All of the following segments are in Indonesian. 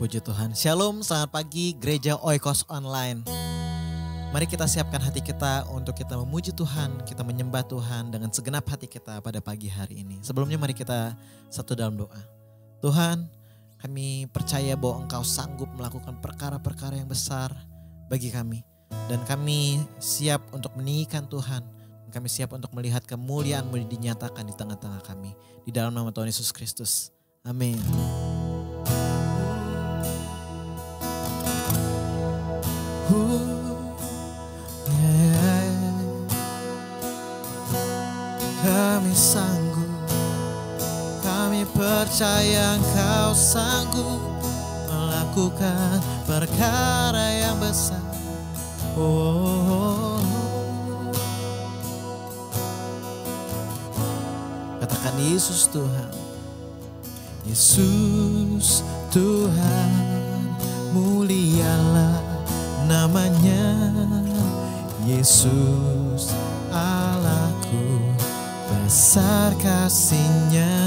Puji Tuhan. Shalom, selamat pagi Gereja Oikos Online. Mari kita siapkan hati kita untuk kita memuji Tuhan, kita menyembah Tuhan dengan segenap hati kita pada pagi hari ini. Sebelumnya mari kita satu dalam doa. Tuhan, kami percaya bahwa Engkau sanggup melakukan perkara-perkara yang besar bagi kami. Dan kami siap untuk meninggikan Tuhan. Kami siap untuk melihat kemuliaan-Mu dinyatakan di tengah-tengah kami. Di dalam nama Tuhan Yesus Kristus. Amin. Kami sanggup, kami percaya Engkau sanggup melakukan perkara yang besar. Katakan Yesus Tuhan, Yesus Tuhan, mulialah namanya. Yesus Allahku, besar kasih-Nya,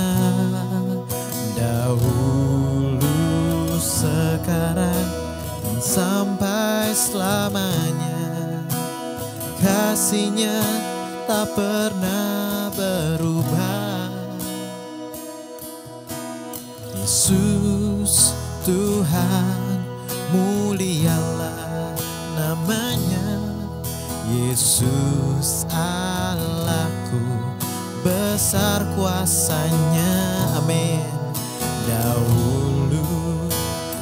dahulu, sekarang, dan sampai selamanya. Kasih-Nya tak pernah berubah. Yesus Tuhan, mulialah namanya. Yesus Allahku, besar kuasa-Nya. Amin. Dahulu,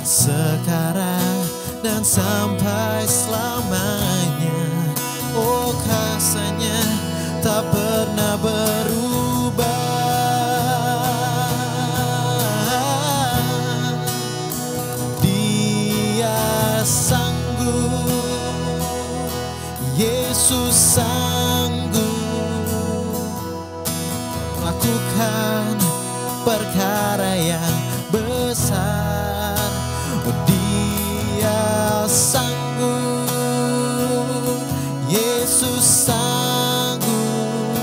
sekarang, dan sampai selamanya. Oh, kasih-Nya tak pernah berubah. Dia sanggup, Yesus sanggup melakukan perkara yang besar. Oh, Dia sanggup, Yesus sanggup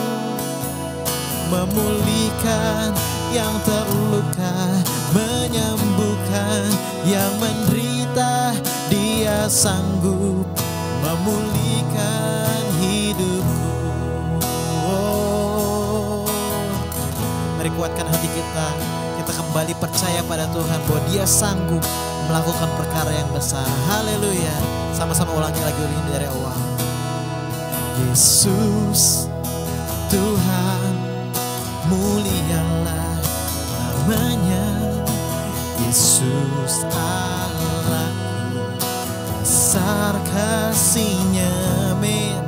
memulihkan yang terluka, menyembuhkan yang menderita. Dia sanggup memulihkan hidupku. Mari kuatkan hati kita. Kita kembali percaya pada Tuhan bahwa Dia sanggup melakukan perkara yang besar. Haleluya. Sama-sama ulangi lagi ini dari awal. Yesus Tuhan, mulialah namanya. Yesus Allahku, besar kasih-Nya. Amin.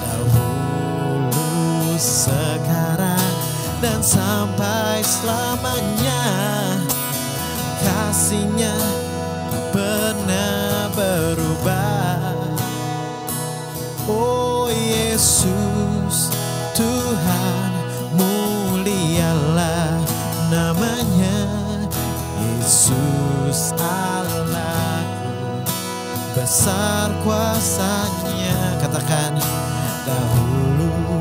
Dahulu, sekarang, dan sampai selamanya. Kasih-Nya tak pernah berubah. Oh, Yesus Tuhan, mulialah namanya. Yesus Allahku, besar kuasa-Nya. Katakan, dahulu,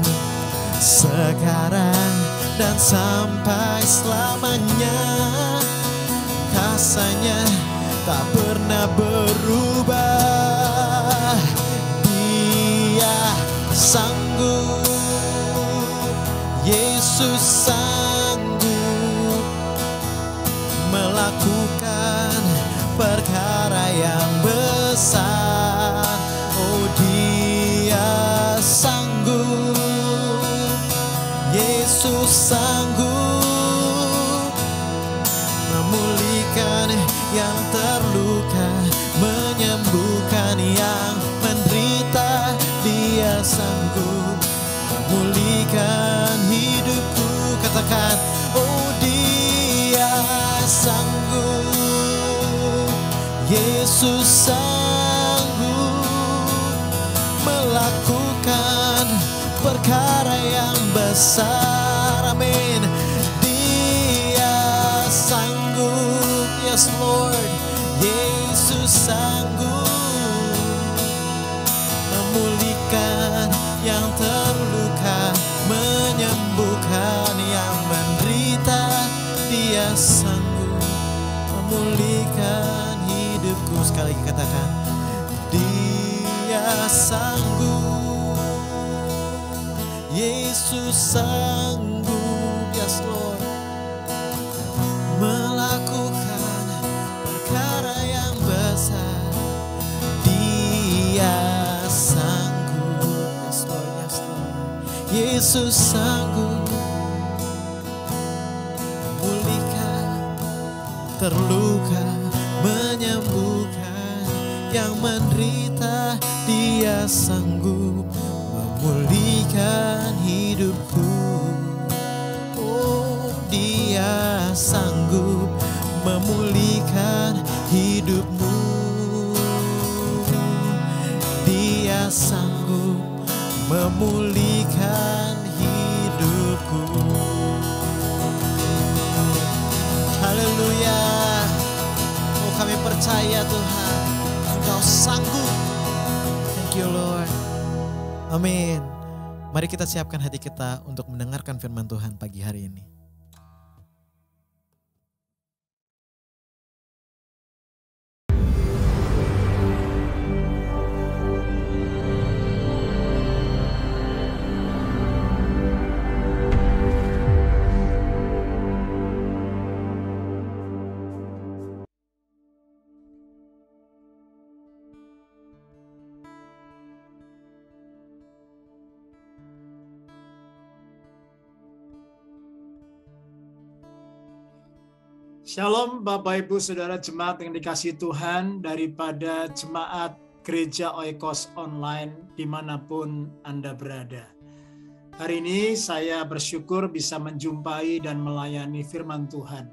sekarang, dan sampai selamanya. Kasih-Nya tak pernah berubah. Dia sanggup, Yesus sanggup melakukan perkara yang besar. Oh, Dia sanggup, Yesus sanggup memulihkan yang terluka, menyembuhkan yang menderita. Dia sanggup memulihkan hidupku. Katakan, oh, Dia sanggup, Yesus sanggup melakukan perkara yang besar. Amin. Dia sanggup, yes Lord. Yesus sanggup memulihkan yang terluka, menyembuhkan yang menderita. Dia sanggup memulihkan sanggup. Sekali lagi katakan, Dia sanggup, Yesus sanggup, yes Lord, melakukan perkara yang besar. Dia sanggup, yes Lord, yes Lord, Yesus sanggup memulihkan terluka, menyembuhkan yang menderita. Dia sanggup memulihkan hidupku. Oh, Dia sanggup memulihkan hidupmu. Dia sanggup memulihkan hidupku. Haleluya. Oh, kami percaya Tuhan, Engkau sanggup. Thank you Lord. Amin. Mari kita siapkan hati kita untuk mendengarkan firman Tuhan pagi hari ini. Shalom Bapak Ibu Saudara jemaat yang dikasihi Tuhan, daripada jemaat Gereja Oikos Online dimanapun Anda berada. Hari ini saya bersyukur bisa menjumpai dan melayani firman Tuhan.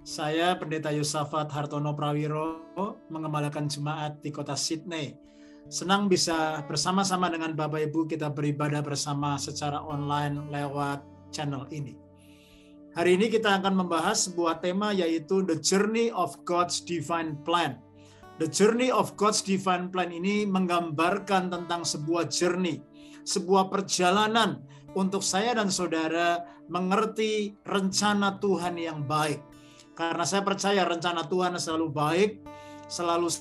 Saya Pendeta Yosafat Hartono Prawiro, mengembalakan jemaat di kota Sydney. Senang bisa bersama-sama dengan Bapak Ibu kita beribadah bersama secara online lewat channel ini. Hari ini kita akan membahas sebuah tema, yaitu The Journey of God's Divine Plan. The Journey of God's Divine Plan ini menggambarkan tentang sebuah journey, sebuah perjalanan untuk saya dan saudara mengerti rencana Tuhan yang baik. Karena saya percaya rencana Tuhan selalu baik, selalu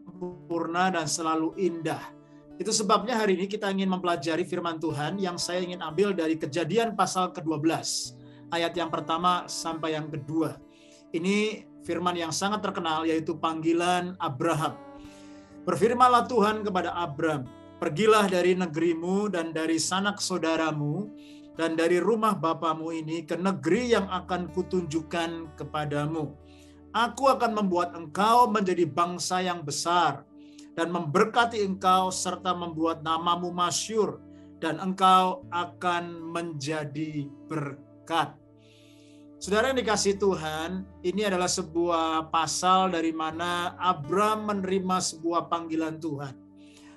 sempurna, dan selalu indah. Itu sebabnya hari ini kita ingin mempelajari firman Tuhan yang saya ingin ambil dari Kejadian pasal ke-12. Ayat yang pertama sampai yang kedua. Ini firman yang sangat terkenal, yaitu panggilan Abraham. Berfirmanlah Tuhan kepada Abram, pergilah dari negerimu dan dari sanak saudaramu dan dari rumah bapamu ini ke negeri yang akan kutunjukkan kepadamu. Aku akan membuat engkau menjadi bangsa yang besar dan memberkati engkau serta membuat namamu masyhur, dan engkau akan menjadi berkat. Saudara yang dikasihi Tuhan, ini adalah sebuah pasal dari mana Abram menerima sebuah panggilan Tuhan,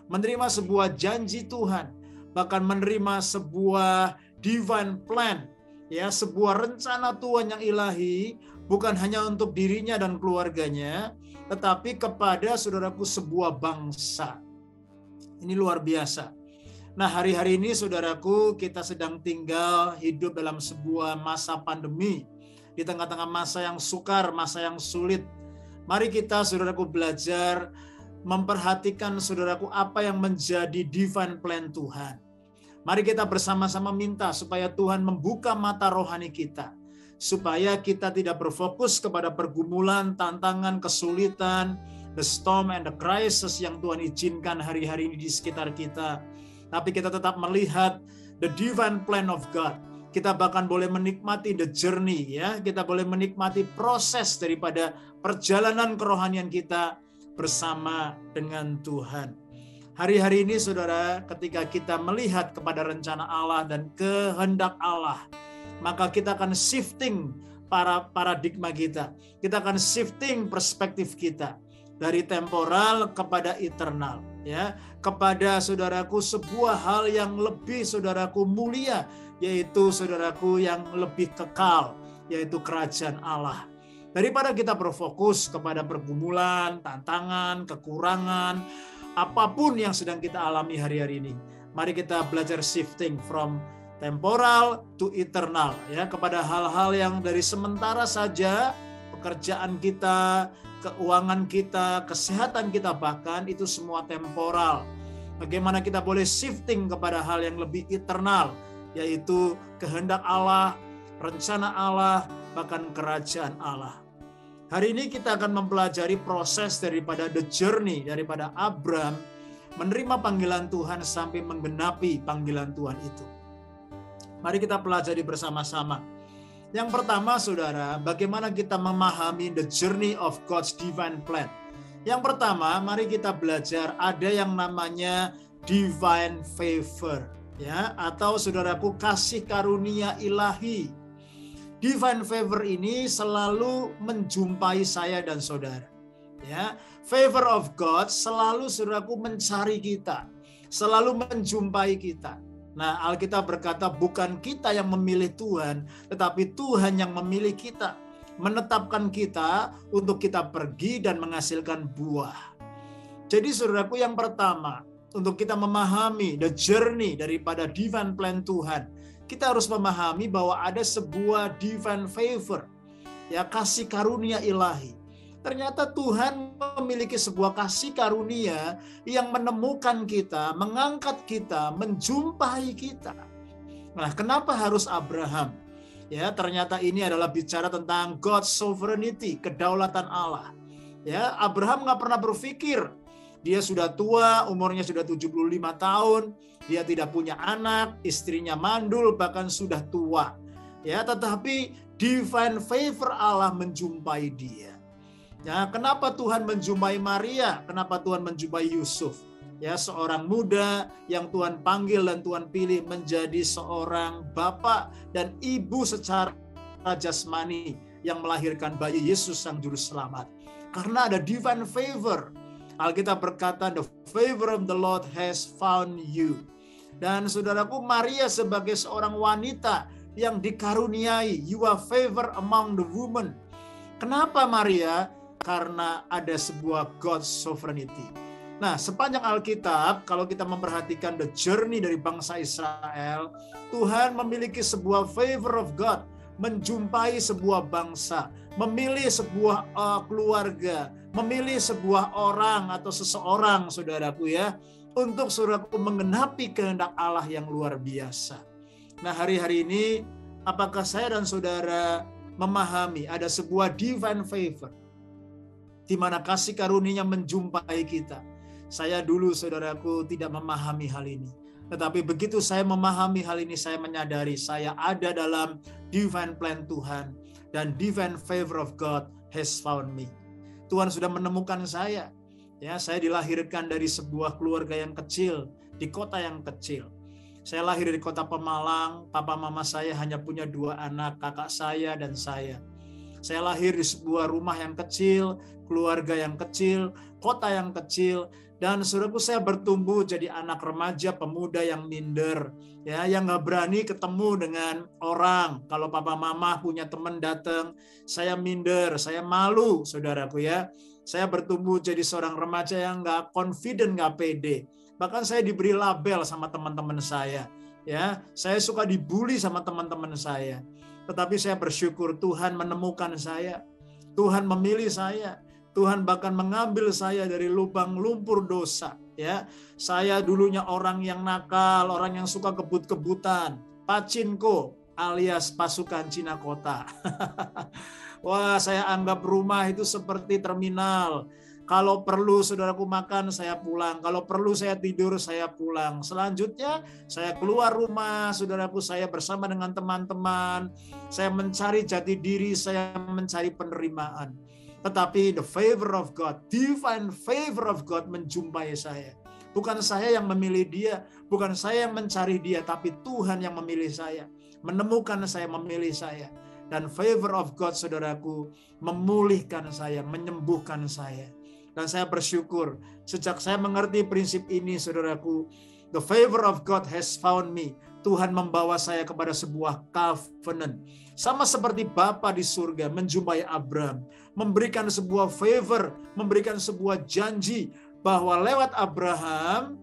menerima sebuah janji Tuhan, bahkan menerima sebuah divine plan, ya, sebuah rencana Tuhan yang ilahi, bukan hanya untuk dirinya dan keluarganya, tetapi kepada saudaraku sebuah bangsa. Ini luar biasa. Nah, hari-hari ini saudaraku, kita sedang tinggal hidup dalam sebuah masa pandemi, di tengah-tengah masa yang sukar, masa yang sulit. Mari kita saudaraku belajar memperhatikan saudaraku apa yang menjadi divine plan Tuhan. Mari kita bersama-sama minta supaya Tuhan membuka mata rohani kita, supaya kita tidak berfokus kepada pergumulan, tantangan, kesulitan, the storm and the crisis yang Tuhan izinkan hari-hari ini di sekitar kita. Tapi kita tetap melihat the divine plan of God. Kita bahkan boleh menikmati the journey, ya. Kita boleh menikmati proses daripada perjalanan kerohanian kita bersama dengan Tuhan. Hari-hari ini saudara, ketika kita melihat kepada rencana Allah dan kehendak Allah, maka kita akan shifting paradigma kita. Kita akan shifting perspektif kita dari temporal kepada eternal, ya, kepada saudaraku sebuah hal yang lebih saudaraku mulia, yaitu saudaraku yang lebih kekal, yaitu kerajaan Allah. Daripada kita berfokus kepada pergumulan, tantangan, kekurangan, apapun yang sedang kita alami hari-hari ini, mari kita belajar shifting from temporal to eternal, ya, kepada hal-hal yang dari sementara saja, pekerjaan kita, keuangan kita, kesehatan kita bahkan itu semua temporal. Bagaimana kita boleh shifting kepada hal yang lebih eternal, yaitu kehendak Allah, rencana Allah, bahkan kerajaan Allah. Hari ini kita akan mempelajari proses daripada the journey, daripada Abram menerima panggilan Tuhan sampai menggenapi panggilan Tuhan itu. Mari kita pelajari bersama-sama. Yang pertama, saudara, bagaimana kita memahami the journey of God's divine plan. Yang pertama, mari kita belajar ada yang namanya divine favor, ya, atau saudaraku kasih karunia ilahi. Divine favor ini selalu menjumpai saya dan saudara. Ya, favor of God selalu saudaraku mencari kita, selalu menjumpai kita. Nah, Alkitab berkata bukan kita yang memilih Tuhan, tetapi Tuhan yang memilih kita, menetapkan kita untuk kita pergi dan menghasilkan buah. Jadi saudaraku, yang pertama, untuk kita memahami the journey daripada divine plan Tuhan, kita harus memahami bahwa ada sebuah divine favor, ya, kasih karunia ilahi. Ternyata Tuhan memiliki sebuah kasih karunia yang menemukan kita, mengangkat kita, menjumpai kita. Nah, kenapa harus Abraham? Ya, ternyata ini adalah bicara tentang God's sovereignty, kedaulatan Allah. Ya, Abraham nggak pernah berpikir dia sudah tua, umurnya sudah 75 tahun, dia tidak punya anak, istrinya mandul, bahkan sudah tua. Ya, tetapi divine favor Allah menjumpai dia. Ya, kenapa Tuhan menjumpai Maria? Kenapa Tuhan menjumpai Yusuf? Ya, seorang muda yang Tuhan panggil dan Tuhan pilih menjadi seorang bapak dan ibu secara jasmani yang melahirkan bayi Yesus sang juru selamat. Karena ada divine favor. Alkitab berkata, the favor of the Lord has found you. Dan saudaraku, Maria sebagai seorang wanita yang dikaruniai, you are favor among the women. Kenapa Maria? Karena ada sebuah God's sovereignty. Nah, sepanjang Alkitab, kalau kita memperhatikan the journey dari bangsa Israel, Tuhan memiliki sebuah favor of God, menjumpai sebuah bangsa, memilih sebuah keluarga, memilih sebuah orang atau seseorang, saudaraku ya, untuk saudaraku menggenapi kehendak Allah yang luar biasa. Nah, hari-hari ini, apakah saya dan saudara memahami ada sebuah divine favor, di mana kasih karunia menjumpai kita? Saya dulu, saudaraku, tidak memahami hal ini. Tetapi begitu saya memahami hal ini, saya menyadari saya ada dalam divine plan Tuhan. Dan divine favor of God has found me. Tuhan sudah menemukan saya. Ya, saya dilahirkan dari sebuah keluarga yang kecil, di kota yang kecil. Saya lahir di kota Pemalang, papa mama saya hanya punya 2 anak, kakak saya dan saya. Saya lahir di sebuah rumah yang kecil, keluarga yang kecil, kota yang kecil, dan saudaraku, saya bertumbuh jadi anak remaja, pemuda yang minder, ya, yang nggak berani ketemu dengan orang. Kalau papa mama punya teman datang, saya minder, saya malu, saudaraku ya. Saya bertumbuh jadi seorang remaja yang nggak confident, nggak pede. Bahkan saya diberi label sama teman-teman saya, ya. Saya suka dibully sama teman-teman saya. Tetapi saya bersyukur Tuhan menemukan saya. Tuhan memilih saya. Tuhan bahkan mengambil saya dari lubang lumpur dosa. Ya, saya dulunya orang yang nakal, orang yang suka kebut-kebutan, pacinko alias pasukan Cina kota. Wah, saya anggap rumah itu seperti terminal. Kalau perlu saudaraku makan, saya pulang. Kalau perlu saya tidur, saya pulang. Selanjutnya, saya keluar rumah, saudaraku, saya bersama dengan teman-teman. Saya mencari jati diri, saya mencari penerimaan. Tetapi the favor of God, divine favor of God menjumpai saya. Bukan saya yang memilih dia, bukan saya yang mencari dia, tapi Tuhan yang memilih saya. Menemukan saya, memilih saya. Dan favor of God, saudaraku, memulihkan saya, menyembuhkan saya. Dan saya bersyukur, sejak saya mengerti prinsip ini, saudaraku, the favor of God has found me. Tuhan membawa saya kepada sebuah covenant. Sama seperti Bapa di surga menjumpai Abraham. Memberikan sebuah favor, memberikan sebuah janji bahwa lewat Abraham,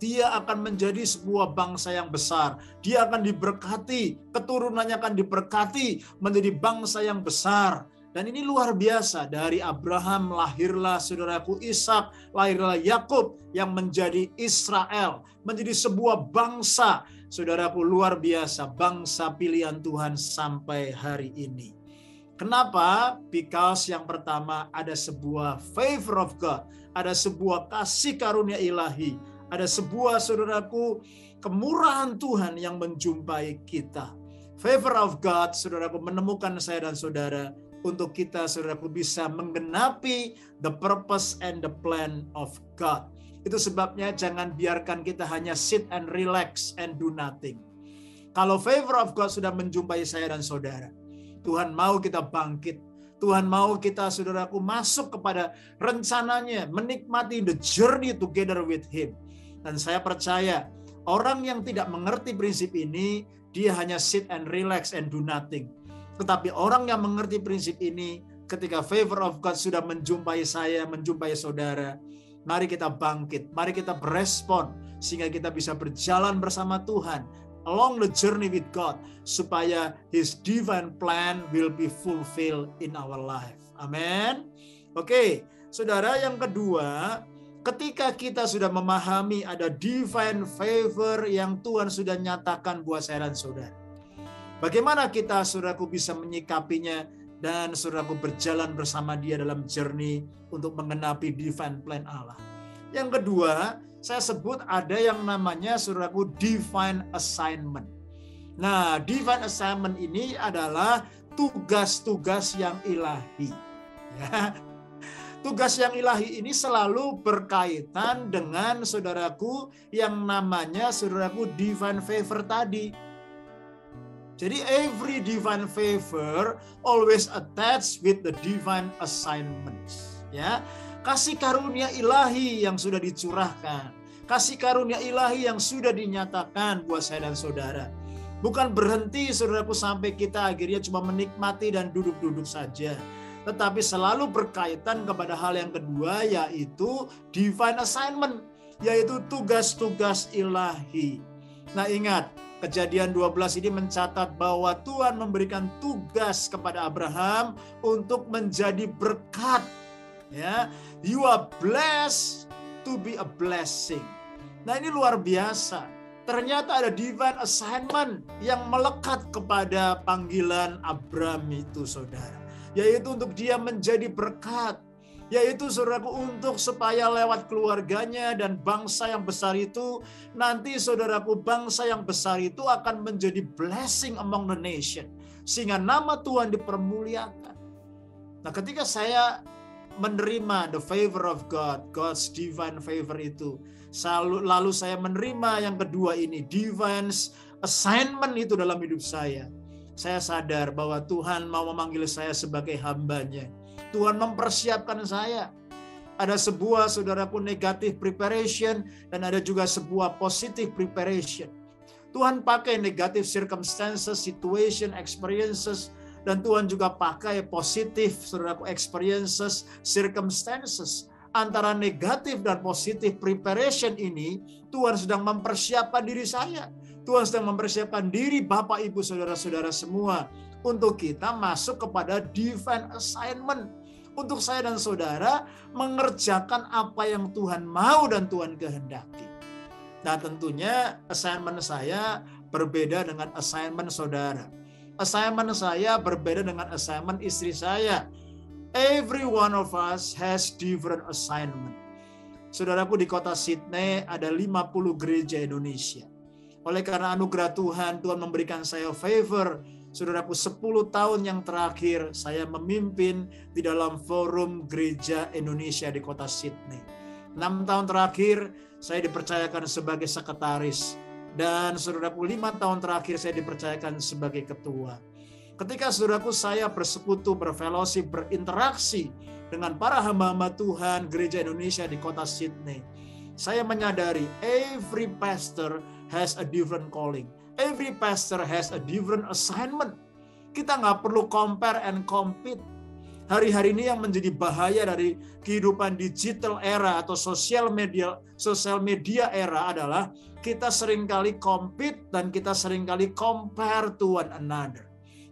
dia akan menjadi sebuah bangsa yang besar. Dia akan diberkati, keturunannya akan diberkati menjadi bangsa yang besar. Dan ini luar biasa, dari Abraham lahirlah saudaraku Ishak, lahirlah Yakub yang menjadi Israel, menjadi sebuah bangsa. Saudaraku luar biasa, bangsa pilihan Tuhan sampai hari ini. Kenapa? Because yang pertama ada sebuah favor of God, ada sebuah kasih karunia ilahi, ada sebuah saudaraku kemurahan Tuhan yang menjumpai kita. Favor of God, saudaraku, menemukan saya dan saudara untuk kita, saudaraku, bisa menggenapi the purpose and the plan of God. Itu sebabnya jangan biarkan kita hanya sit and relax and do nothing. Kalau favor of God sudah menjumpai saya dan saudara, Tuhan mau kita bangkit. Tuhan mau kita, saudaraku, masuk kepada rencananya, menikmati the journey together with Him. Dan saya percaya, orang yang tidak mengerti prinsip ini, dia hanya sit and relax and do nothing. Tetapi orang yang mengerti prinsip ini, ketika favor of God sudah menjumpai saya, menjumpai saudara, mari kita bangkit, mari kita berespon, sehingga kita bisa berjalan bersama Tuhan along the journey with God, supaya His divine plan will be fulfilled in our life. Amin. Oke, saudara, yang kedua, ketika kita sudah memahami ada divine favor yang Tuhan sudah nyatakan buat saya dan saudara, bagaimana kita, saudaraku, bisa menyikapinya dan saudaraku berjalan bersama Dia dalam journey untuk mengenapi divine plan Allah. Yang kedua, saya sebut ada yang namanya, saudaraku, divine assignment. Nah, divine assignment ini adalah tugas-tugas yang ilahi. Ya. Tugas yang ilahi ini selalu berkaitan dengan, saudaraku, yang namanya, saudaraku, divine favor tadi. Jadi every divine favor always attached with the divine assignments. Ya, kasih karunia ilahi yang sudah dicurahkan, kasih karunia ilahi yang sudah dinyatakan buat saya dan saudara. Bukan berhenti, saudaraku, sampai kita akhirnya cuma menikmati dan duduk-duduk saja. Tetapi selalu berkaitan kepada hal yang kedua, yaitu divine assignment, yaitu tugas-tugas ilahi. Nah, ingat, Kejadian 12 ini mencatat bahwa Tuhan memberikan tugas kepada Abraham untuk menjadi berkat. Ya, you are blessed to be a blessing. Nah, ini luar biasa. Ternyata ada divine assignment yang melekat kepada panggilan Abraham itu, saudara. Yaitu untuk dia menjadi berkat. Yaitu, saudaraku, untuk supaya lewat keluarganya dan bangsa yang besar itu, nanti, saudaraku, bangsa yang besar itu akan menjadi blessing among the nation, sehingga nama Tuhan dipermuliakan. Nah, ketika saya menerima the favor of God, God's divine favor itu, lalu saya menerima yang kedua ini, divine assignment itu dalam hidup saya sadar bahwa Tuhan mau memanggil saya sebagai hambanya. Tuhan mempersiapkan saya. Ada sebuah, saudaraku, negative preparation dan ada juga sebuah positive preparation. Tuhan pakai negative circumstances, situation, experiences, dan Tuhan juga pakai positive, saudaraku, experiences, circumstances. Antara negatif dan positif preparation ini, Tuhan sedang mempersiapkan diri saya. Tuhan sedang mempersiapkan diri Bapak, Ibu, saudara-saudara semua untuk kita masuk kepada divine assignment. Untuk saya dan saudara mengerjakan apa yang Tuhan mau dan Tuhan kehendaki. Nah, tentunya assignment saya berbeda dengan assignment saudara. Assignment saya berbeda dengan assignment istri saya. Every one of us has different assignment. Saudaraku, di kota Sydney ada 50 gereja Indonesia. Oleh karena anugerah Tuhan, Tuhan memberikan saya favor. Saudaraku, 10 tahun yang terakhir saya memimpin di dalam forum gereja Indonesia di kota Sydney. 6 tahun terakhir saya dipercayakan sebagai sekretaris. Dan saudaraku, 5 tahun terakhir saya dipercayakan sebagai ketua. Ketika, saudaraku, saya bersekutu, berfellowship, berinteraksi dengan para hamba-hamba Tuhan gereja Indonesia di kota Sydney, saya menyadari every pastor has a different calling. Every pastor has a different assignment. Kita nggak perlu compare and compete. Hari-hari ini yang menjadi bahaya dari kehidupan digital era atau sosial media era adalah kita seringkali compete dan kita seringkali compare to one another.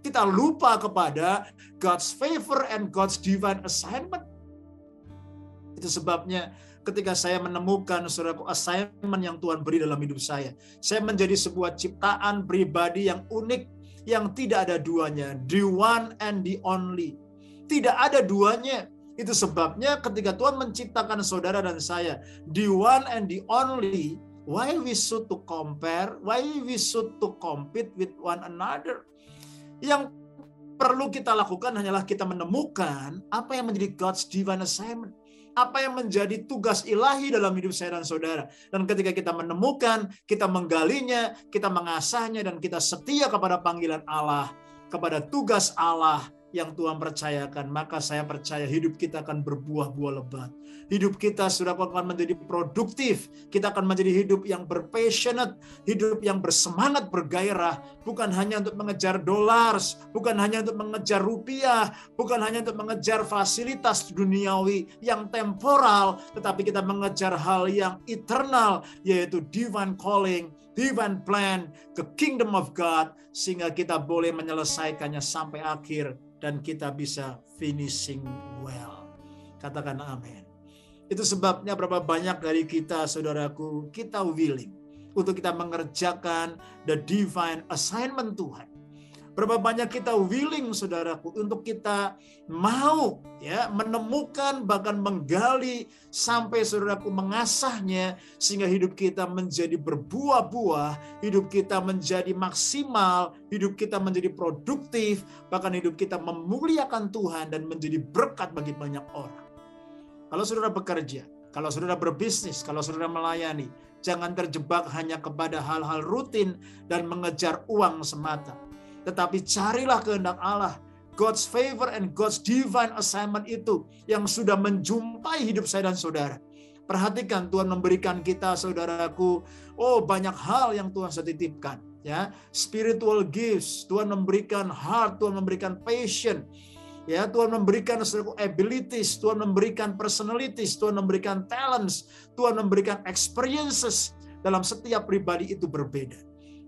Kita lupa kepada God's favor and God's divine assignment. Itu sebabnya ketika saya menemukan saudaraku assignment yang Tuhan beri dalam hidup saya menjadi sebuah ciptaan pribadi yang unik, yang tidak ada duanya, the one and the only. Tidak ada duanya. Itu sebabnya ketika Tuhan menciptakan saudara dan saya, the one and the only, why we should to compare, why we should to compete with one another. Yang perlu kita lakukan hanyalah kita menemukan apa yang menjadi God's divine assignment. Apa yang menjadi tugas ilahi dalam hidup saya dan saudara. Dan ketika kita menemukan, kita menggalinya, kita mengasahnya, dan kita setia kepada panggilan Allah, kepada tugas Allah yang Tuhan percayakan, maka saya percaya hidup kita akan berbuah-buah lebat. Hidup kita sudah akan menjadi produktif. Kita akan menjadi hidup yang berpassionate, hidup yang bersemangat, bergairah, bukan hanya untuk mengejar dollars, bukan hanya untuk mengejar rupiah, bukan hanya untuk mengejar fasilitas duniawi yang temporal, tetapi kita mengejar hal yang eternal, yaitu divine calling, divine plan, the kingdom of God, sehingga kita boleh menyelesaikannya sampai akhir dan kita bisa finishing well. Katakan amin. Itu sebabnya berapa banyak dari kita, saudaraku, kita willing untuk kita mengerjakan the divine assignment Tuhan. Berapa banyak kita willing, saudaraku, untuk kita mau menemukan, bahkan menggali sampai saudaraku mengasahnya, sehingga hidup kita menjadi berbuah-buah, hidup kita menjadi maksimal, hidup kita menjadi produktif, bahkan hidup kita memuliakan Tuhan dan menjadi berkat bagi banyak orang. Kalau saudara bekerja, kalau saudara berbisnis, kalau saudara melayani, jangan terjebak hanya kepada hal-hal rutin dan mengejar uang semata. Tetapi carilah kehendak Allah, God's favor and God's divine assignment itu yang sudah menjumpai hidup saya dan saudara. Perhatikan, Tuhan memberikan kita, saudaraku, banyak hal yang Tuhan sudah titipkan. Ya, spiritual gifts, Tuhan memberikan heart, Tuhan memberikan passion. Ya, Tuhan memberikan abilities, Tuhan memberikan personalities, Tuhan memberikan talents, Tuhan memberikan experiences. Dalam setiap pribadi itu berbeda.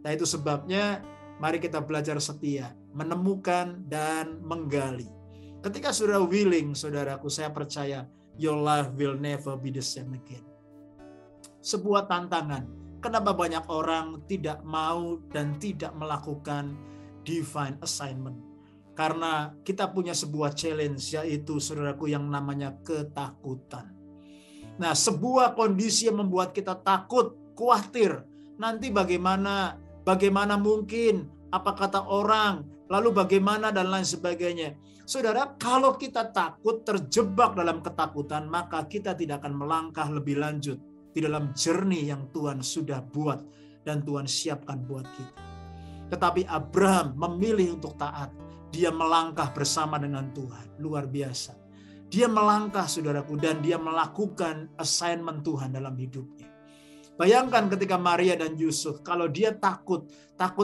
Nah, itu sebabnya mari kita belajar setia, menemukan dan menggali. Ketika saudara willing, saudaraku, saya percaya your life will never be the same again. Sebuah tantangan. Kenapa banyak orang tidak mau dan tidak melakukan divine assignment? Karena kita punya sebuah challenge, yaitu saudaraku yang namanya ketakutan. Nah, sebuah kondisi yang membuat kita takut, khawatir. Nanti bagaimana mungkin, apa kata orang, lalu bagaimana dan lain sebagainya. Saudara, kalau kita takut, terjebak dalam ketakutan, maka kita tidak akan melangkah lebih lanjut di dalam journey yang Tuhan sudah buat dan Tuhan siapkan buat kita. Tetapi Abraham memilih untuk taat. Dia melangkah bersama dengan Tuhan. Luar biasa. Dia melangkah, saudaraku, dan dia melakukan assignment Tuhan dalam hidupnya. Bayangkan ketika Maria dan Yusuf, kalau dia takut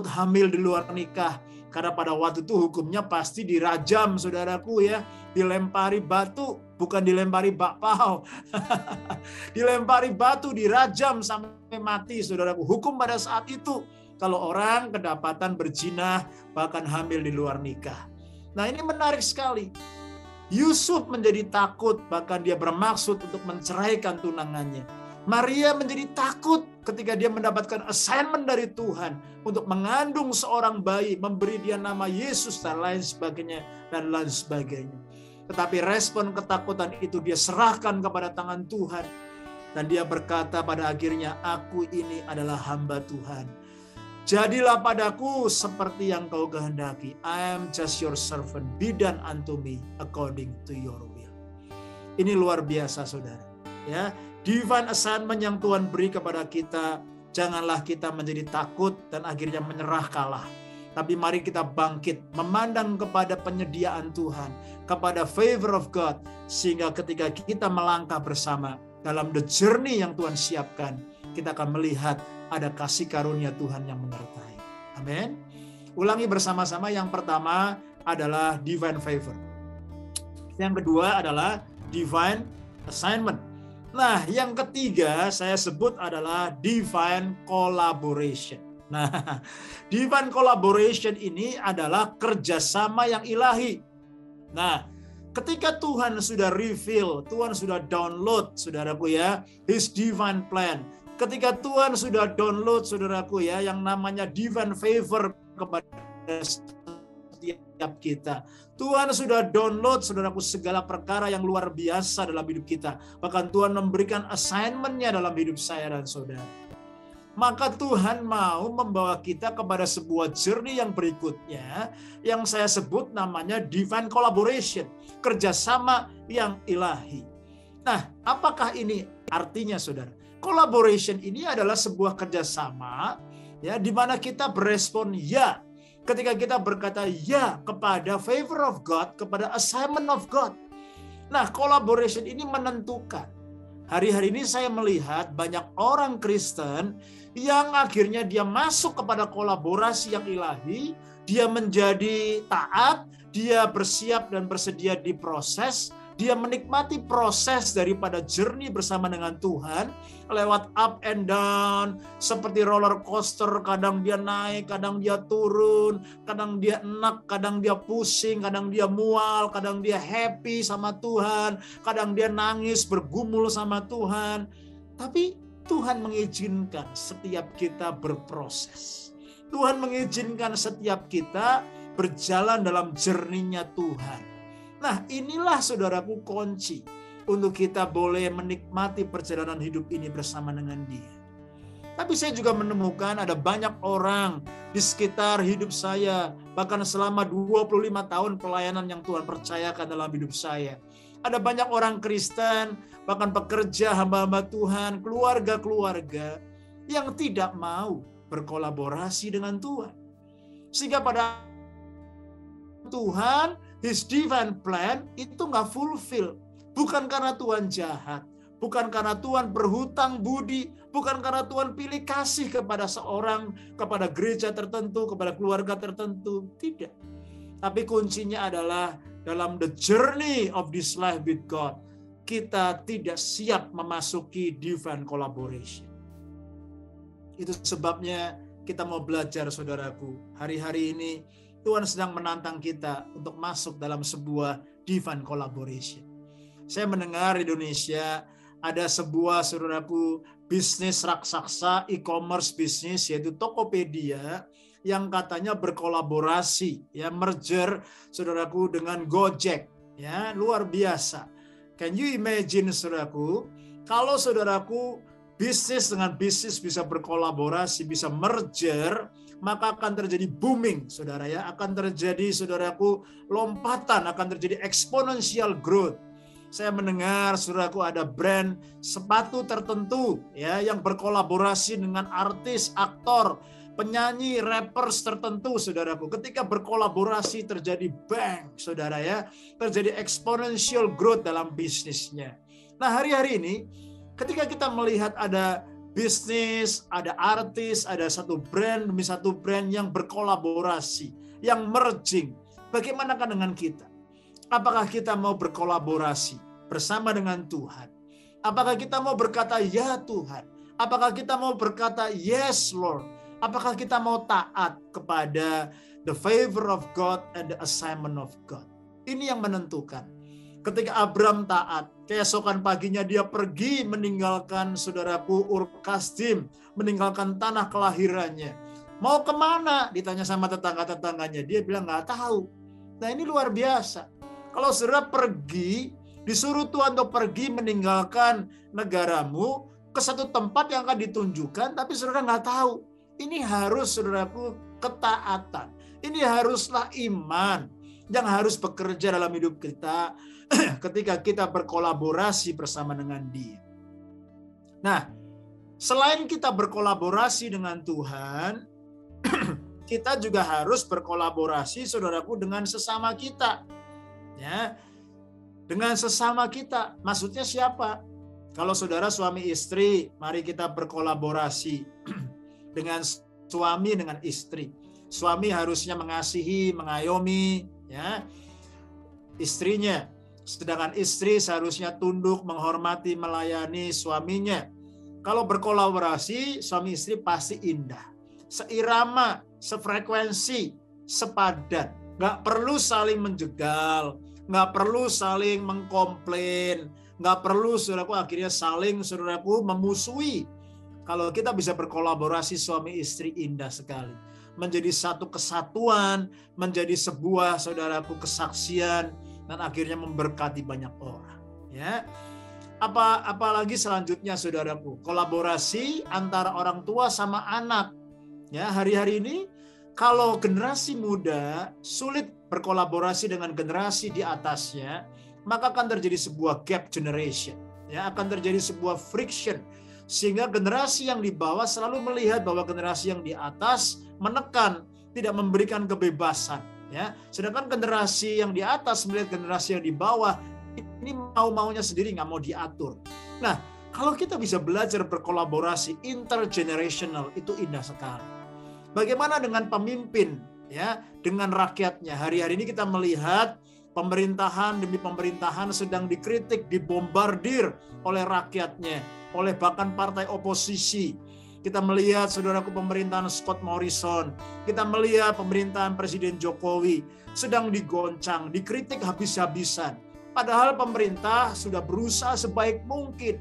hamil di luar nikah, karena pada waktu itu hukumnya pasti dirajam, saudaraku, ya, dilempari batu, bukan dilempari bakpao, dilempari batu, dirajam sampai mati, saudaraku. Hukum pada saat itu, kalau orang kedapatan berzina, bahkan hamil di luar nikah. Nah, ini menarik sekali. Yusuf menjadi takut, bahkan dia bermaksud untuk menceraikan tunangannya. Maria menjadi takut ketika dia mendapatkan assignment dari Tuhan untuk mengandung seorang bayi, memberi dia nama Yesus dan lain sebagainya dan lain sebagainya. Tetapi respon ketakutan itu dia serahkan kepada tangan Tuhan dan dia berkata pada akhirnya, aku ini adalah hamba Tuhan. Jadilah padaku seperti yang kau kehendaki. I am just your servant. Be done unto me according to your will. Ini luar biasa, saudara. Ya, divine assignment yang Tuhan beri kepada kita, janganlah kita menjadi takut dan akhirnya menyerah kalah. Tapi mari kita bangkit, memandang kepada penyediaan Tuhan, kepada favor of God, sehingga ketika kita melangkah bersama dalam the journey yang Tuhan siapkan, kita akan melihat ada kasih karunia Tuhan yang menyertai. Amin. Ulangi bersama-sama. Yang pertama adalah divine favor. Yang kedua adalah divine assignment. Nah, yang ketiga saya sebut adalah divine collaboration. Nah, divine collaboration ini adalah kerjasama yang ilahi. Nah, ketika Tuhan sudah reveal, Tuhan sudah download, saudaraku ya, His divine plan. Ketika Tuhan sudah download, saudaraku ya, yang namanya divine favor kepada setiap kita. Tuhan sudah download, saudaraku, segala perkara yang luar biasa dalam hidup kita. Bahkan Tuhan memberikan assignment-nya dalam hidup saya dan saudara. Maka Tuhan mau membawa kita kepada sebuah journey yang berikutnya, yang saya sebut namanya divine collaboration, kerjasama yang ilahi. Nah, apakah ini artinya, saudara? Collaboration ini adalah sebuah kerjasama, ya, di mana kita berespon ya. Ketika kita berkata ya kepada favor of God, kepada assignment of God. Nah, collaboration ini menentukan. Hari-hari ini saya melihat banyak orang Kristen yang akhirnya dia masuk kepada kolaborasi yang ilahi, dia menjadi taat, dia bersiap dan bersedia diproses, dia menikmati proses daripada journey bersama dengan Tuhan, lewat up and down, seperti roller coaster, kadang dia naik, kadang dia turun, kadang dia enak, kadang dia pusing, kadang dia mual, kadang dia happy sama Tuhan, kadang dia nangis, bergumul sama Tuhan. Tapi Tuhan mengizinkan setiap kita berproses. Tuhan mengizinkan setiap kita berjalan dalam journey-nya Tuhan. Nah, inilah saudaraku kunci untuk kita boleh menikmati perjalanan hidup ini bersama dengan Dia. Tapi saya juga menemukan ada banyak orang di sekitar hidup saya, bahkan selama 25 tahun pelayanan yang Tuhan percayakan dalam hidup saya. Ada banyak orang Kristen, bahkan pekerja, hamba-hamba Tuhan, keluarga-keluarga yang tidak mau berkolaborasi dengan Tuhan. Sehingga pada Tuhan, His divine plan itu nggak fulfill. Bukan karena Tuhan jahat, bukan karena Tuhan berhutang budi, bukan karena Tuhan pilih kasih kepada seorang, kepada gereja tertentu, kepada keluarga tertentu. Tidak. Tapi kuncinya adalah dalam the journey of this life with God, kita tidak siap memasuki divine collaboration. Itu sebabnya kita mau belajar, saudaraku. Hari-hari ini Tuhan sedang menantang kita untuk masuk dalam sebuah divine collaboration. Saya mendengar di Indonesia ada sebuah, saudaraku, bisnis raksasa e-commerce bisnis, yaitu Tokopedia, yang katanya berkolaborasi, ya, merger, saudaraku, dengan Gojek, ya, luar biasa. Can you imagine, saudaraku, kalau saudaraku bisnis dengan bisnis bisa berkolaborasi, bisa merger, maka akan terjadi booming, saudara ya, akan terjadi, saudaraku, lompatan, akan terjadi exponential growth. Saya mendengar, saudaraku, ada brand sepatu tertentu, ya, yang berkolaborasi dengan artis, aktor, penyanyi, rappers tertentu, saudaraku. Ketika berkolaborasi terjadi bang, saudara ya, terjadi exponential growth dalam bisnisnya. Nah, hari-hari ini ketika kita melihat ada bisnis, ada artis, ada satu brand demi satu brand yang berkolaborasi, yang merging, bagaimanakah dengan kita? Apakah kita mau berkolaborasi bersama dengan Tuhan? Apakah kita mau berkata ya Tuhan? Apakah kita mau berkata yes Lord? Apakah kita mau taat kepada the favor of God and the assignment of God? Ini yang menentukan. Ketika Abram taat, keesokan paginya dia pergi meninggalkan, saudaraku, Ur Kasdim, meninggalkan tanah kelahirannya. Mau kemana? Ditanya sama tetangga-tetangganya. Dia bilang nggak tahu. Nah, ini luar biasa. Kalau saudara pergi, disuruh Tuhan untuk pergi meninggalkan negaramu ke satu tempat yang akan ditunjukkan, tapi saudara nggak tahu. Ini harus, saudaraku, ketaatan. Ini haruslah iman yang harus bekerja dalam hidup kita ketika kita berkolaborasi bersama dengan Dia. Nah, selain kita berkolaborasi dengan Tuhan, kita juga harus berkolaborasi, saudaraku, dengan sesama kita. Ya, dengan sesama kita. Maksudnya siapa? Kalau saudara suami istri, mari kita berkolaborasi dengan suami dengan istri. Suami harusnya mengasihi, mengayomi, ya, istrinya. Sedangkan istri seharusnya tunduk, menghormati, melayani suaminya. Kalau berkolaborasi, suami istri pasti indah. seirama, sefrekuensi, sepadan. Nggak perlu saling menjegal, nggak perlu saling mengkomplain, nggak perlu saudaraku akhirnya saling saudaraku memusuhi. Kalau kita bisa berkolaborasi suami istri, indah sekali. Menjadi satu kesatuan, menjadi sebuah saudaraku kesaksian, dan akhirnya memberkati banyak orang. Ya, apalagi selanjutnya saudaraku, kolaborasi antara orang tua sama anak. Ya, hari-hari ini kalau generasi muda sulit berkolaborasi dengan generasi di atasnya, maka akan terjadi sebuah gap generation. Ya, akan terjadi sebuah friction. Sehingga generasi yang di bawah selalu melihat bahwa generasi yang di atas menekan, tidak memberikan kebebasan. Ya, sedangkan generasi yang di atas melihat generasi yang di bawah, ini mau-maunya sendiri, nggak mau diatur. Nah, kalau kita bisa belajar berkolaborasi intergenerational, itu indah sekali. Bagaimana dengan pemimpin, ya, dengan rakyatnya? Hari-hari ini kita melihat pemerintahan demi pemerintahan sedang dikritik, dibombardir oleh rakyatnya, oleh bahkan partai oposisi. Kita melihat saudaraku pemerintahan Scott Morrison, kita melihat pemerintahan Presiden Jokowi sedang digoncang, dikritik habis-habisan. Padahal pemerintah sudah berusaha sebaik mungkin.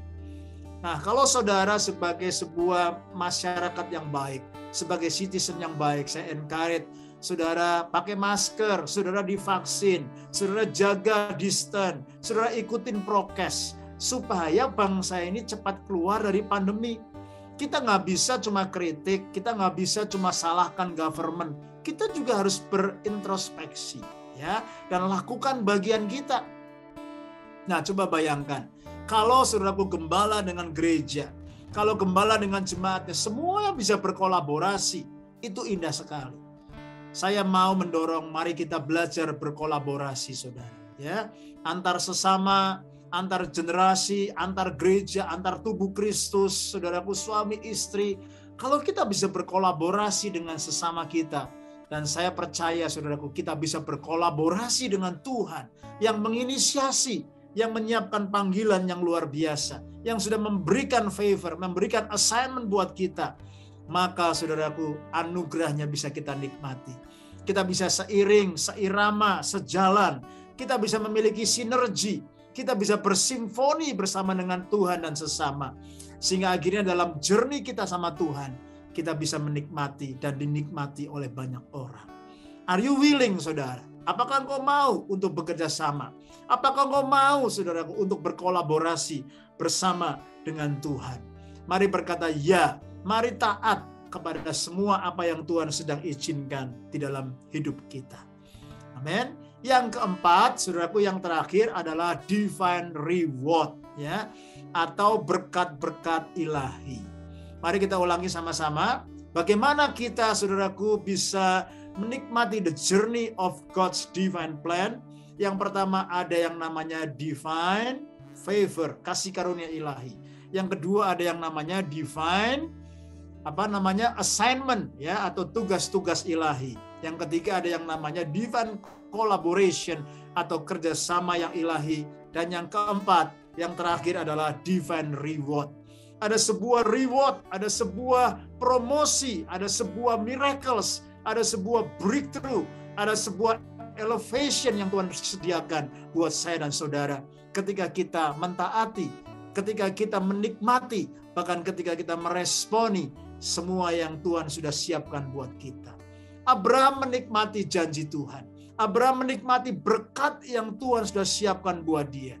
Nah, kalau saudara sebagai sebuah masyarakat yang baik, sebagai citizen yang baik, saya encourage saudara pakai masker, saudara divaksin, saudara jaga distance, saudara ikutin prokes, supaya bangsa ini cepat keluar dari pandemi. Kita nggak bisa cuma kritik, kita nggak bisa cuma salahkan government, kita juga harus berintrospeksi, ya, dan lakukan bagian kita. Nah, coba bayangkan, kalau saudaraku gembala dengan gereja, kalau gembala dengan jemaatnya, semua bisa berkolaborasi, itu indah sekali. Saya mau mendorong, mari kita belajar berkolaborasi, saudara. Ya, antar sesama, antar generasi, antar gereja, antar tubuh Kristus, saudaraku suami istri. Kalau kita bisa berkolaborasi dengan sesama kita, dan saya percaya, saudaraku, kita bisa berkolaborasi dengan Tuhan yang menginisiasi, yang menyiapkan panggilan yang luar biasa, yang sudah memberikan favor, memberikan assignment buat kita, maka saudaraku, anugerahnya bisa kita nikmati. Kita bisa seiring, seirama, sejalan. Kita bisa memiliki sinergi. Kita bisa bersimfoni bersama dengan Tuhan dan sesama. Sehingga akhirnya dalam journey kita sama Tuhan, kita bisa menikmati dan dinikmati oleh banyak orang. Are you willing, saudara? Apakah engkau mau untuk bekerja sama? Apakah engkau mau, saudaraku, untuk berkolaborasi bersama dengan Tuhan? Mari berkata ya, mari taat kepada semua apa yang Tuhan sedang izinkan di dalam hidup kita. Amin. Yang keempat, saudaraku, yang terakhir adalah divine reward, ya, atau berkat-berkat ilahi. Mari kita ulangi sama-sama. Bagaimana kita, saudaraku, bisa menikmati the journey of God's divine plan. Yang pertama ada yang namanya divine favor, kasih karunia ilahi. Yang kedua ada yang namanya divine assignment, ya, atau tugas-tugas ilahi. Yang ketiga ada yang namanya divine collaboration atau kerjasama yang ilahi. Dan yang keempat, yang terakhir adalah divine reward. Ada sebuah reward, ada sebuah promosi, ada sebuah miracles, ada sebuah breakthrough, ada sebuah elevation yang Tuhan sediakan buat saya dan saudara. Ketika kita mentaati, ketika kita menikmati, bahkan ketika kita meresponi semua yang Tuhan sudah siapkan buat kita. Abraham menikmati janji Tuhan. Abraham menikmati berkat yang Tuhan sudah siapkan buat dia.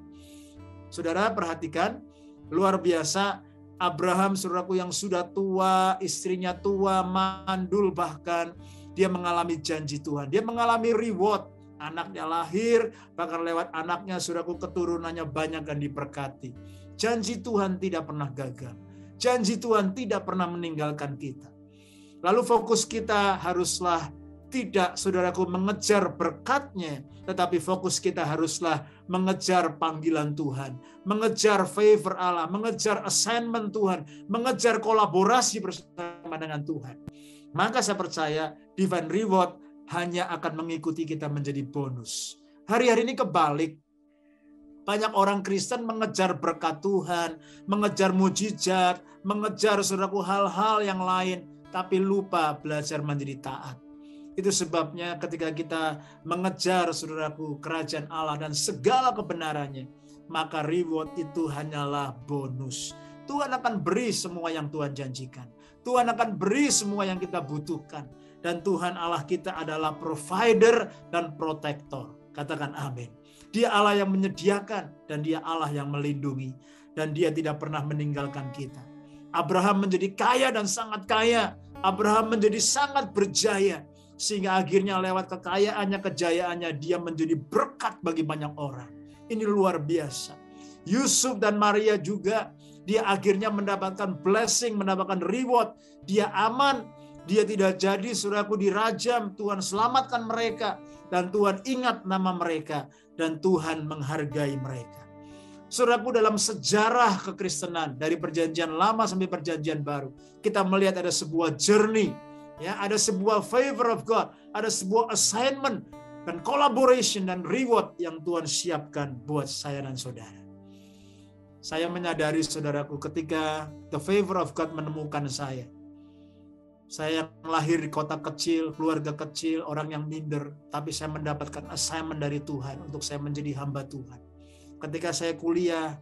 Saudara perhatikan, luar biasa. Abraham, saudaraku, yang sudah tua, istrinya tua, mandul bahkan, dia mengalami janji Tuhan. Dia mengalami reward. Anaknya lahir, bahkan lewat anaknya, saudaraku, keturunannya banyak dan diberkati. Janji Tuhan tidak pernah gagal. Janji Tuhan tidak pernah meninggalkan kita. Lalu fokus kita haruslah tidak, saudaraku, mengejar berkat-Nya, tetapi fokus kita haruslah mengejar panggilan Tuhan, mengejar favor Allah, mengejar assignment Tuhan, mengejar kolaborasi bersama dengan Tuhan. Maka saya percaya divine reward hanya akan mengikuti kita menjadi bonus. Hari-hari ini kebalik. Banyak orang Kristen mengejar berkat Tuhan, mengejar mujizat, mengejar, saudaraku, hal-hal yang lain. tapi lupa belajar menjadi taat. Itu sebabnya ketika kita mengejar, saudaraku, kerajaan Allah dan segala kebenarannya, maka reward itu hanyalah bonus. Tuhan akan beri semua yang Tuhan janjikan. Tuhan akan beri semua yang kita butuhkan. Dan Tuhan Allah kita adalah provider dan protector. Katakan amin. Dia Allah yang menyediakan dan Dia Allah yang melindungi. Dan Dia tidak pernah meninggalkan kita. Abraham menjadi kaya dan sangat kaya. Abraham menjadi sangat berjaya. Sehingga akhirnya lewat kekayaannya, kejayaannya, dia menjadi berkat bagi banyak orang. Ini luar biasa. Yusuf dan Maria juga, dia akhirnya mendapatkan blessing, mendapatkan reward. Dia aman, dia tidak jadi, saudaraku, dirajam. Tuhan selamatkan mereka. Dan Tuhan ingat nama mereka. Dan Tuhan menghargai mereka. Saudaraku, dalam sejarah kekristenan, dari perjanjian lama sampai perjanjian baru, kita melihat ada sebuah journey. Ya, ada sebuah favor of God, ada sebuah assignment dan collaboration dan reward yang Tuhan siapkan buat saya dan saudara. Saya menyadari, saudaraku, ketika the favor of God menemukan saya yang lahir di kota kecil, keluarga kecil, orang yang minder, tapi saya mendapatkan assignment dari Tuhan untuk saya menjadi hamba Tuhan. Ketika saya kuliah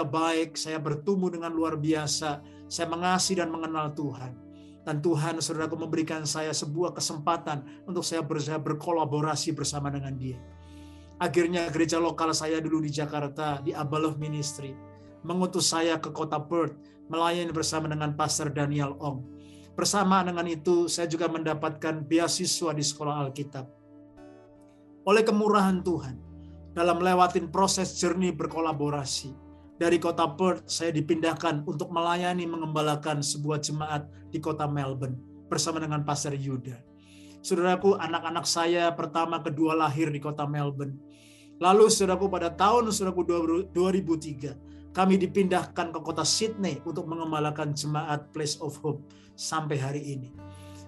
baik, saya bertumbuh dengan luar biasa, saya mengasihi dan mengenal Tuhan. Dan Tuhan, saudaraku, memberikan saya sebuah kesempatan untuk saya berkolaborasi bersama dengan Dia. Akhirnya gereja lokal saya dulu di Jakarta, di Abalov Ministry, mengutus saya ke kota Perth, melayani bersama dengan Pastor Daniel Ong. Bersama dengan itu, saya juga mendapatkan beasiswa di sekolah Alkitab. Oleh kemurahan Tuhan, dalam lewatin proses journey berkolaborasi, dari kota Perth, saya dipindahkan untuk melayani mengembalakan sebuah jemaat di kota Melbourne bersama dengan Pastor Yuda. Saudaraku, anak-anak saya pertama kedua lahir di kota Melbourne. Lalu saudaraku, pada tahun 2003, kami dipindahkan ke kota Sydney untuk mengembalakan jemaat Place of Hope sampai hari ini.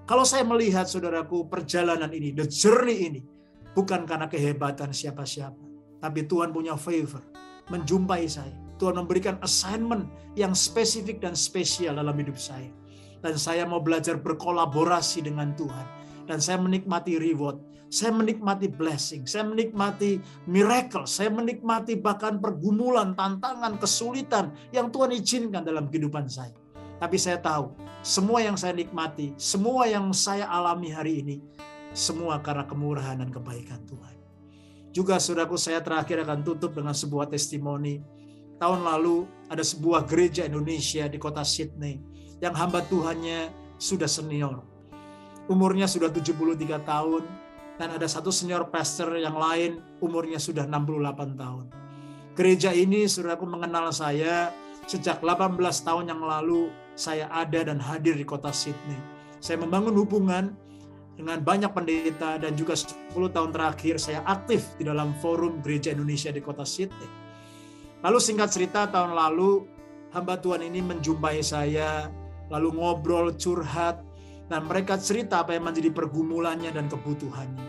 Kalau saya melihat, saudaraku, perjalanan ini, the journey ini, bukan karena kehebatan siapa-siapa, tapi Tuhan punya favor, menjumpai saya. Tuhan memberikan assignment yang spesifik dan spesial dalam hidup saya. Dan saya mau belajar berkolaborasi dengan Tuhan. Dan saya menikmati reward. Saya menikmati blessing. Saya menikmati miracle. Saya menikmati bahkan pergumulan, tantangan, kesulitan yang Tuhan izinkan dalam kehidupan saya. Tapi saya tahu, semua yang saya nikmati, semua yang saya alami hari ini, semua karena kemurahan dan kebaikan Tuhan. Juga, saudaraku, saya terakhir akan tutup dengan sebuah testimoni. Tahun lalu ada sebuah gereja Indonesia di kota Sydney yang hamba Tuhannya sudah senior. Umurnya sudah 73 tahun dan ada satu senior pastor yang lain umurnya sudah 68 tahun. Gereja ini, saudaraku, mengenal saya sejak 18 tahun yang lalu saya ada dan hadir di kota Sydney. Saya membangun hubungan dengan banyak pendeta dan juga 10 tahun terakhir saya aktif di dalam forum gereja Indonesia di kota Sydney. Lalu singkat cerita, tahun lalu hamba Tuhan ini menjumpai saya, lalu ngobrol, curhat, dan mereka cerita apa yang menjadi pergumulannya dan kebutuhannya.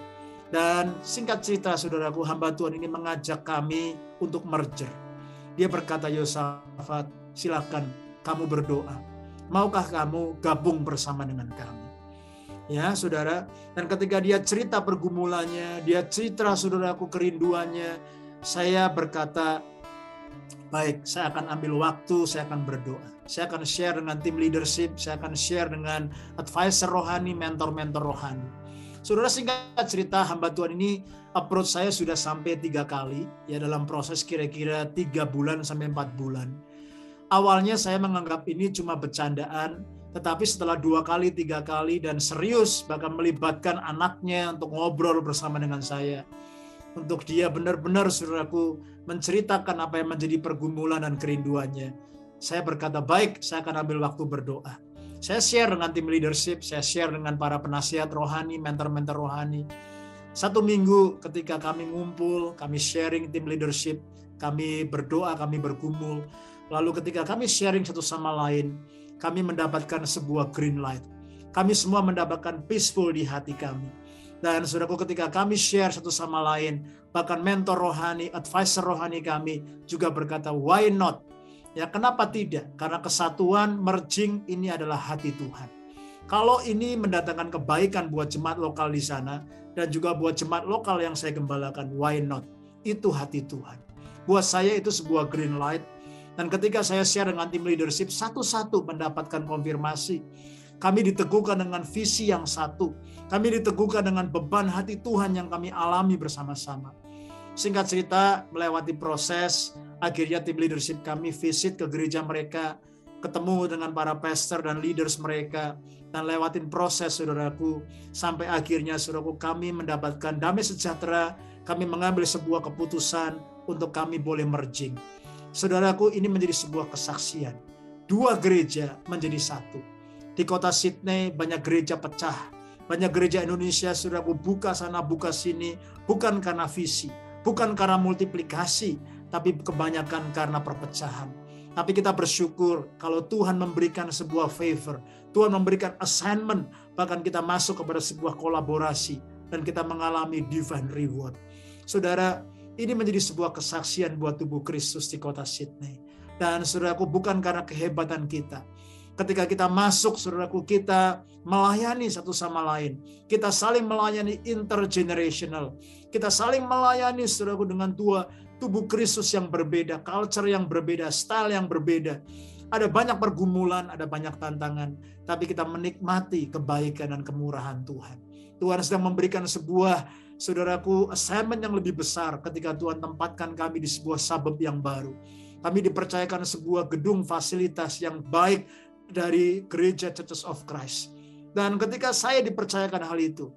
Dan singkat cerita, saudaraku, hamba Tuhan ini mengajak kami untuk merger. Dia berkata, Yosafat, silakan kamu berdoa. Maukah kamu gabung bersama dengan kami? Ya, saudara. Dan ketika dia cerita pergumulannya, dia cerita, saudaraku, kerinduannya, saya berkata, baik, saya akan ambil waktu, saya akan berdoa. Saya akan share dengan tim leadership, saya akan share dengan advisor rohani, mentor-mentor rohani. Saudara, singkat cerita, hamba Tuhan ini approach saya sudah sampai 3 kali, ya dalam proses kira-kira 3 bulan sampai 4 bulan. Awalnya saya menganggap ini cuma bercandaan, tetapi setelah 2 kali, 3 kali, dan serius, bahkan melibatkan anaknya untuk ngobrol bersama dengan saya. Untuk dia benar-benar, saudaraku, menceritakan apa yang menjadi pergumulan dan kerinduannya. Saya berkata, baik, saya akan ambil waktu berdoa. Saya share dengan tim leadership, saya share dengan para penasihat rohani, mentor-mentor rohani. 1 minggu ketika kami ngumpul, kami sharing tim leadership, kami berdoa, kami bergumul. Lalu ketika kami sharing satu sama lain, kami mendapatkan sebuah green light. Kami semua mendapatkan peaceful di hati kami. Dan saudaraku, ketika kami share satu sama lain, bahkan mentor rohani, advisor rohani kami juga berkata, why not? Ya, kenapa tidak? Karena kesatuan, merging ini adalah hati Tuhan. Kalau ini mendatangkan kebaikan buat jemaat lokal di sana dan juga buat jemaat lokal yang saya gembalakan, why not? Itu hati Tuhan. Buat saya itu sebuah green light. Dan ketika saya share dengan tim leadership, satu-satu mendapatkan konfirmasi. Kami diteguhkan dengan visi yang satu. Kami diteguhkan dengan beban hati Tuhan yang kami alami bersama-sama. Singkat cerita, melewati proses, akhirnya tim leadership kami visit ke gereja mereka, ketemu dengan para pastor dan leaders mereka, dan lewatin proses, saudaraku, sampai akhirnya, saudaraku, kami mendapatkan damai sejahtera, kami mengambil sebuah keputusan untuk kami boleh merging. Saudaraku, ini menjadi sebuah kesaksian. 2 gereja menjadi satu. Di kota Sydney banyak gereja pecah, banyak gereja Indonesia, saudaraku, buka sana, buka sini, bukan karena visi, bukan karena multiplikasi, tapi kebanyakan karena perpecahan. Tapi kita bersyukur kalau Tuhan memberikan sebuah favor, Tuhan memberikan assignment, bahkan kita masuk kepada sebuah kolaborasi, dan kita mengalami divine reward. Saudara, ini menjadi sebuah kesaksian buat tubuh Kristus di kota Sydney. Dan saudaraku, bukan karena kehebatan kita. Ketika kita masuk, saudaraku, kita melayani satu sama lain. Kita saling melayani intergenerational. Kita saling melayani, saudaraku, dengan tubuh Kristus yang berbeda, culture yang berbeda, style yang berbeda. Ada banyak pergumulan, ada banyak tantangan, tapi kita menikmati kebaikan dan kemurahan Tuhan. Tuhan sedang memberikan sebuah, saudaraku, assignment yang lebih besar ketika Tuhan tempatkan kami di sebuah suburb yang baru. Kami dipercayakan sebuah gedung fasilitas yang baik dari gereja Churches of Christ. Dan ketika saya dipercayakan hal itu,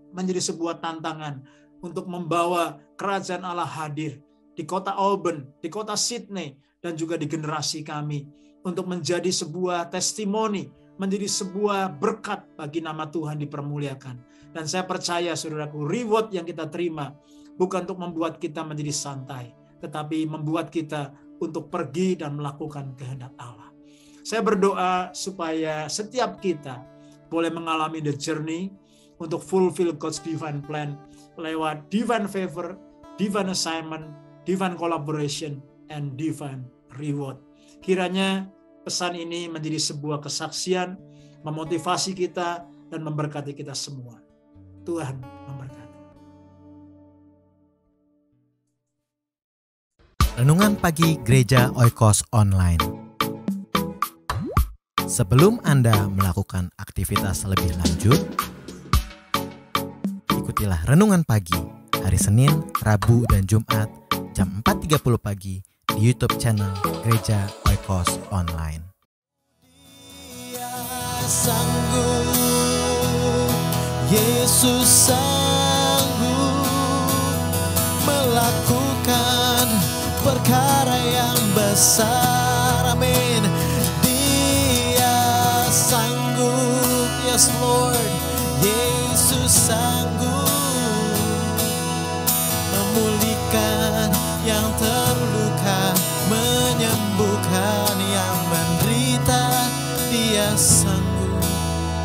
menjadi sebuah tantangan untuk membawa kerajaan Allah hadir di kota Auburn, di kota Sydney, dan juga di generasi kami, untuk menjadi sebuah testimoni, menjadi sebuah berkat bagi nama Tuhan dipermuliakan. Dan saya percaya, saudaraku, reward yang kita terima bukan untuk membuat kita menjadi santai, tetapi membuat kita untuk pergi dan melakukan kehendak Allah. Saya berdoa supaya setiap kita boleh mengalami the journey untuk fulfill God's divine plan lewat divine favor, divine assignment, divine collaboration, and divine reward. Kiranya pesan ini menjadi sebuah kesaksian, memotivasi kita, dan memberkati kita semua. Tuhan memberkati. Renungan Pagi Gereja Oikos Online. Sebelum Anda melakukan aktivitas lebih lanjut, ikutilah Renungan Pagi hari Senin, Rabu, dan Jumat jam 4.30 pagi di YouTube channel Gereja Oikos Online. Dia sanggup, Yesus sanggup melakukan perkara yang besar. Amin. Sanggup, yes Lord, Yesus sanggup memulihkan yang terluka, menyembuhkan yang menderita. Dia sanggup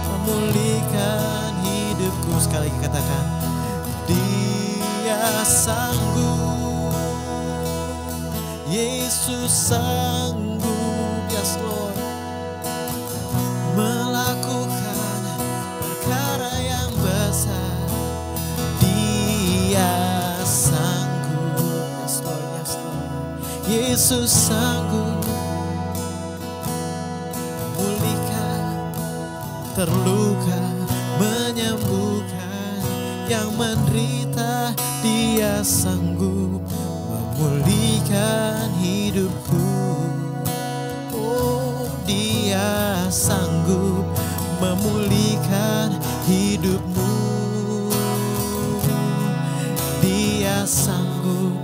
memulihkan hidupku. Sekali lagi katakan, Dia sanggup, Yesus sanggup, yes Lord, melakukan perkara yang besar. Dia sanggup, yes Lord, yes Lord. Yesus sanggup memulihkan terluka, menyembuhkan yang menderita. Dia sanggup memulihkan hidupku. Dia sanggup memulihkan hidupmu. Dia sanggup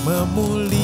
memulihkan